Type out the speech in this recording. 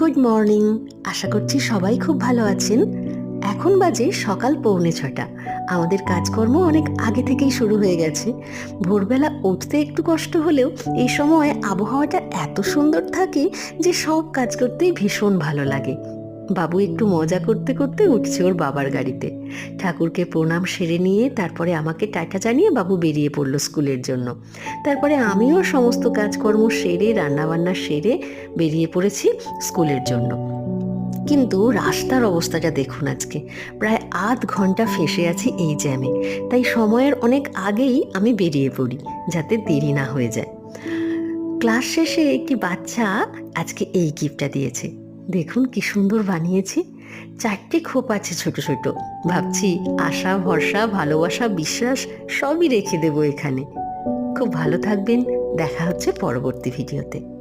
Good morning. আশা করছি সবাই খুব ভালো আছেন। এখন বাজে সকাল 6:45। আমাদের কাজকর্ম অনেক আগে থেকেই শুরু হয়ে গেছে। ভোরবেলা উঠতে একটু কষ্ট হলেও এই সময় আবহাওয়াটা এত সুন্দর থাকে যে সব কাজ করতেই ভীষণ ভালো লাগে। বাবু একটু মজা করতে করতে উঠছে ওর বাবার গাড়িতে। ঠাকুরকে প্রণাম সেরে নিয়ে তারপরে আমাকে টাটা জানিয়ে বাবু বেরিয়ে পড়লো স্কুলের জন্য। তারপরে আমিও সমস্ত কাজকর্ম সেরে রান্নাবান্না সেরে বেরিয়ে পড়েছি স্কুলের জন্য। কিন্তু রাস্তার অবস্থাটা দেখুন, আজকে প্রায় আধ ঘন্টা ফেঁসে আছি এই জ্যামে। তাই সময়ের অনেক আগেই আমি বেরিয়ে পড়ি যাতে দেরি না হয়ে যায়। ক্লাস শেষে একটি বাচ্চা আজকে এই গিফটটা দিয়েছে। দেখুন কি সুন্দর বানিয়েছে। 4টে খোপ আছে ছোট ছোট। ভাবছি আশা ভরসা ভালোবাসা বিশ্বাস সবই রেখে দেবো এখানে। খুব ভালো থাকবেন। দেখা হচ্ছে পরবর্তী ভিডিওতে।